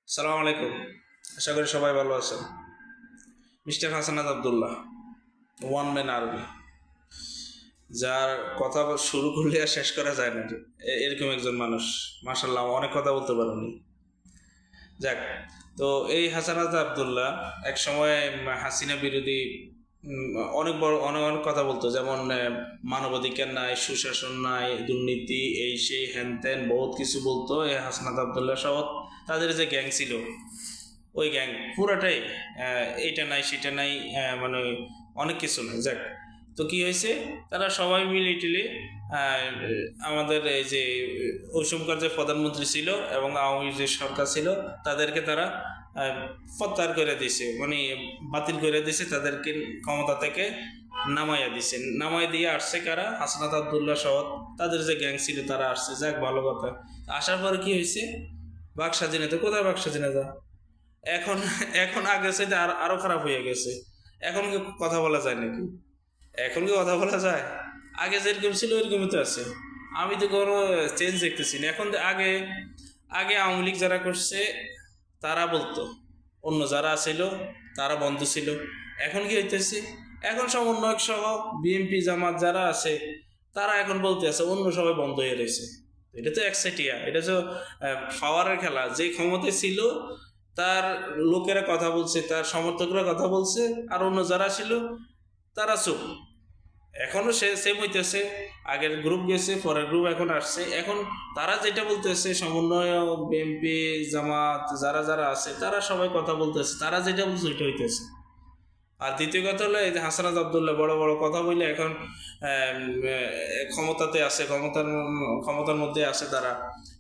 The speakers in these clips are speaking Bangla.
সালাম আলাইকুম। আশা করি সবাই ভালো আছেন। Mister Hasnat Abdullah, one man army, যার কথা শুরু করলে আর শেষ করা যায় না, এরকম একজন মানুষ। মাশাল্লাহ, অনেক কথা বলতে পারেনি। যাক, তো এই হাসানাত আবদুল্লাহ এক সময় হাসিনা বিরোধী অনেক বড় অনেক অনেক কথা বলতো, যেমন মানবাধিকার নাই, সুশাসন নাই, দুর্নীতি, এই সেই হ্যান ত্যান বহুত কিছু বলতো। এই হাসনাত আবদুল্লাহ সহ তাদের যে গ্যাং ছিল, ওই গ্যাং পুরাটাই এইটা নাই সেটা নাই, মানে অনেক কিছু নাই। যাক, তো কি হয়েছে, তারা সবাই মিলে টিলে আমাদের এই যে ওই সময়কার যে প্রধানমন্ত্রী ছিল এবং আওয়ামী যে সরকার ছিল, তাদেরকে তারা প্রত্যাহার করে দিয়েছে, মানে বাতিল করে দিয়েছে, তাদেরকে ক্ষমতা থেকে নামাইয়া দিছে। নামাই দিয়ে আসছে কারা? হাসনাত আবদুল্লাহ সহ তাদের যে গ্যাং ছিল তারা আসছে। যাক, ভালো কথা। আসার পরে কি হয়েছে, বাক স্বাধীনতা কোথায়? বাক স্বাধীনতা এখন এখন আগের চাইতে আরো খারাপ হয়ে গেছে। এখন কি কথা বলা যায় নাকি? এখন কি কথা বলা যায়? আগে যেরকম ছিল ওইরকমই তো আছে। আমি তো কোনো চেঞ্জ দেখতেছি না। এখন আগে আগে আওয়ামী লীগ যারা করছে তারা বলতো, অন্য যারা ছিল তারা বন্ধ ছিল। এখন কি হইতেছে, এখন সমন্বয়ক সহ বিএনপি জামাত যারা আছে তারা এখন বলতে আছে অন্য সবাই বন্ধ হয়ে রয়েছে। এটা তো একচেটিয়া, এটা তো পাওয়ারের খেলা। যে ক্ষমতায় ছিল তার লোকেরা কথা বলছে, তার সমর্থকরা কথা বলছে, আর অন্য যারা ছিল তারা চুপ। এখনো সে সেম হইতেছে। আগের গ্রুপ গেছে, পরের গ্রুপ এখন আসছে। এখন তারা যেটা বলতেছে, সমন্বয় বিএনপি জামাত যারা যারা আছে তারা সবাই কথা বলতেছে, তারা যেটা বলছে ওইটা হইতেছে। আর দ্বিতীয় কথা হলো, এই যে হাসানাত আবদুল্লাহ বড় বড় কথা বলে এখন ক্ষমতাতে আছে, ক্ষমতার মধ্যে আছে তারা।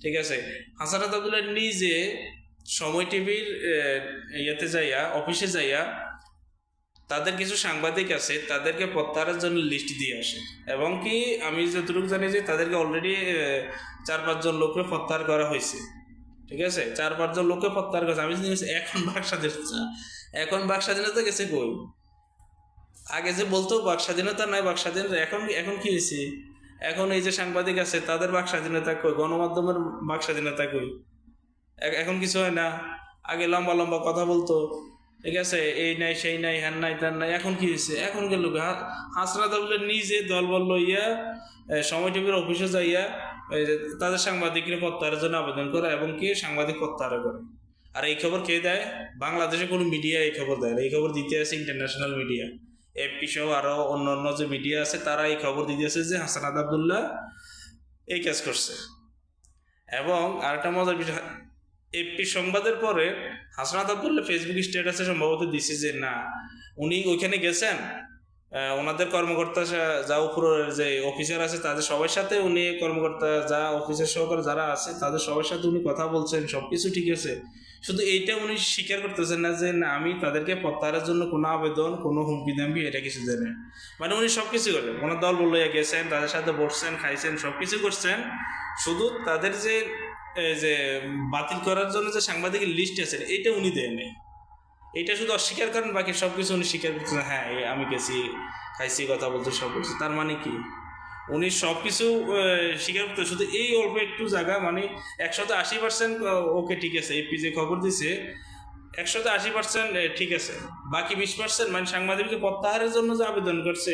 ঠিক আছে, হাসানাত আবদুল্লাহ নিজে সময় টিভির ইয়েতে যাইয়া, অফিসে যাইয়া, তাদের কিছু সাংবাদিক আছে তাদেরকে প্রত্যাহারের জন্য লিস্ট দিয়ে আসে। এবং কি আমি যতটুকু জানি যে তাদেরকে অলরেডি 4-5 জন লোককে প্রত্যাহার করা হয়েছে। ঠিক আছে, 4-5 জন লোককে প্রত্যাহার করেছে। আমি জানি এখন বাক স্বাধীনতা, এখন বাক স্বাধীনতা গেছে কই? আগে যে বলতো বাক স্বাধীনতা নাই, বাক স্বাধীনতা, এখন এখন কি হয়েছে? এখন এই যে সাংবাদিক আছে তাদের বাক স্বাধীনতা কই? গণমাধ্যমের বাক স্বাধীনতা কই? এখন কিছু হয় না। আগে লম্বা লম্বা কথা বলতো, ঠিক আছে, এই নাই সেই নাই, হ্যান নাই ত্যান নাই। এখন কি হয়েছে? এখন গেল হাসনাত আবদুল্লাহ নিজে দলবল লইয়া সময় টিভির অফিসে যাইয়া তাদের সাংবাদিকের প্রত্যাহারের জন্য আবেদন করে, এবং কি সাংবাদিক প্রত্যাহার করে। আর এই খবর কে দেয়? বাংলাদেশে কোনো মিডিয়া এই খবর দেয় না। এই খবর দিতে আছে ইন্টারন্যাশনাল মিডিয়া, এপি সহ আরো অন্য অন্য যে মিডিয়া আছে তারা এই খবর দিতে আছে যে হাসনাত আবদুল্লাহ এই কাজ করছে। এবং আরেকটা মজার বিষয়, এপি সংবাদের পরে হাসনাত আবদুল্লাহ ফেসবুক স্ট্যাটাসে সম্ভবত দিছে যে না, উনি ওইখানে গেছেন, ওনাদের কর্মকর্তা যা উপরের যে অফিসার আছে তাদের সবার সাথে, উনি কর্মকর্তা যা অফিসার সহকারে যারা আছে তাদের সবার সাথে উনি কথা বলছেন, সবকিছু ঠিক আছে। শুধু এইটা উনি স্বীকার করতেছেন না যে না, আমি তাদেরকে প্রত্যাহারের জন্য কোনো আবেদন, কোনো হুমকি দামকি এটা কিছু দেন। মানে উনি সবকিছু করেন, ওনার দল বলইয়া গেছেন, তাদের সাথে বসছেন, খাইছেন, সবকিছু করছেন। শুধু তাদের যে এই যে বাতিল করার জন্য যে সাংবাদিকের লিস্ট আছে এইটা উনি দেন নাই। এটা শুধু অস্বীকার করেন, বাকি সবকিছু উনি স্বীকার করছেন। হ্যাঁ, আমি গেছি, খাইছি, কথা বলতে, সব করছি। তার মানে কি উনি সবকিছু স্বীকার করতে, শুধু এই অল্প একটু জায়গা, মানে 180% ওকে ঠিক আছে, এপি যে খবর দিছে 180% ঠিক আছে। বাকি 20% মানে সাংবাদিককে প্রত্যাহারের জন্য যে আবেদন করছে,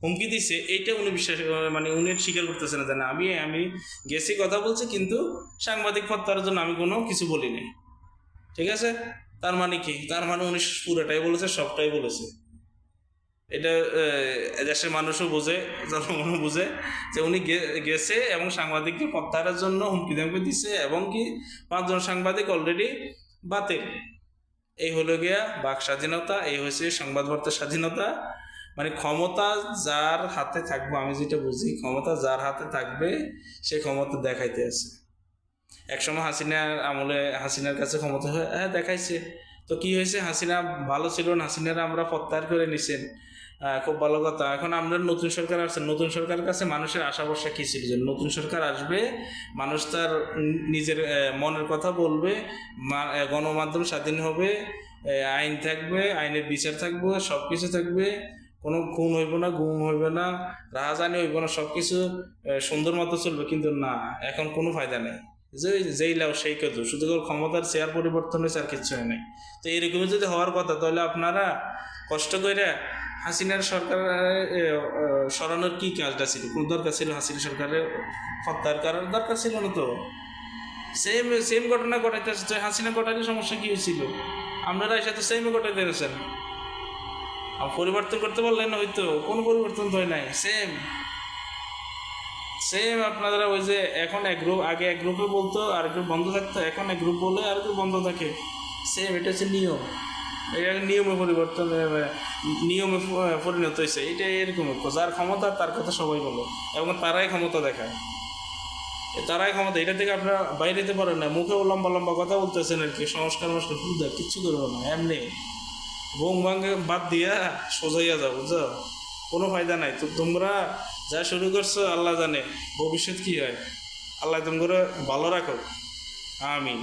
হুমকি দিছে, এইটা উনি বিশ্বাস, মানে উনি স্বীকার করতেছে না যে না, আমি আমি গেছি, কথা বলছি, কিন্তু সাংবাদিক প্রত্যাহারের জন্য আমি কোনো কিছু বলি নাই। ঠিক আছে, তার মানে কি? তার মানে উনি পুরোটাই বলেছে, সবটাই বলেছে। এটা দেশের মানুষও বোঝে, জনগণও বোঝে যে উনি গেছে এবং সাংবাদিককে প্রত্যাহারের জন্য হুমকি ধামকি দিছে, এবং কি 5 জন সাংবাদিক অলরেডি বাতিল। এই হলো গিয়া বাক স্বাধীনতা, এই হয়েছে সংবাদ বার্তার স্বাধীনতা। মানে ক্ষমতা যার হাতে থাকবে, আমি যেটা বুঝি, ক্ষমতা যার হাতে থাকবে সে ক্ষমতা দেখাইতে আছে। একসময় হাসিনার আমলে হাসিনার কাছে ক্ষমতা হ্যাঁ দেখাইছে। তো কি হয়েছে, হাসিনা ভালো ছিল না, হাসিনারা আমরা প্রত্যাহার করে নিছেন, খুব ভালো কথা। এখন আমরা নতুন সরকার আসছে, নতুন সরকারের কাছে মানুষের আশা ভরসা কী ছিল যে নতুন সরকার আসবে, মানুষ তার নিজের মনের কথা বলবে, গণমাধ্যম স্বাধীন হবে, আইন থাকবে, আইনের বিচার থাকবে, সব কিছু থাকবে, কোনো খুন হইব না, গুম হইব না, রাহাজানি হইব না, সব কিছু সুন্দর মতো চলবে। কিন্তু না, এখন কোনো ফায়দা নেই। যে যেই লাও সেই কদু, শুধু কেবল ক্ষমতার চেয়ার পরিবর্তন হয়েছে আর কিচ্ছু হয় নাই। তো এরকমই যদি হওয়ার কথা, তাহলে আপনারা কষ্ট করে হাসিনার সরকার সরানোর কি কাজটা ছিল, কোন দরকার ছিল হাসিনা সরকারের প্রত্যাহার করার দরকার ছিল না তো। সেম সেম ঘটনা ঘটাইতেছে, হাসিনা ঘটাইলে সমস্যা কি হয়েছিল? আপনারা এসে তো সেম ঘটাইতে গেছেন, পরিবর্তন করতে পারলেন হয়তো, কোনো পরিবর্তন তো হয় নাই, সেম সেম। আপনারা ওই যে এখন এক গ্রুপ, আগে এক গ্রুপে বলতো আর গ্রুপ বন্ধ থাকতো, এখন এক গ্রুপ বলে আর গ্রুপ বন্ধ থাকে, সেম। এটা হচ্ছে নিয়ম, এটা নিয়মে পরিবর্তন, নিয়মে পরিণত হয়েছে। এটা এরকম, যার ক্ষমতা তার কথা সবাই বলে এবং তারাই ক্ষমতা দেখায়, তারাই ক্ষমতা। এটা থেকে আপনারা বাইরে যেতে পারেন না, মুখেও লম্বা লম্বা কথা বলতেছেন আর কি, সংস্কার মস্কার পুজা কিচ্ছু করবো না, এমনি বোম ভাঙ্গে বাদ দিয়া সোজাইয়া যাও, বুঝছো? কোনো ফায়দা নাই। তো তোমরা যা শুরু করছো আল্লাহ জানে ভবিষ্যৎ কি হয়, আল্লাহ তোমরা ভালো রাখো, আমিন।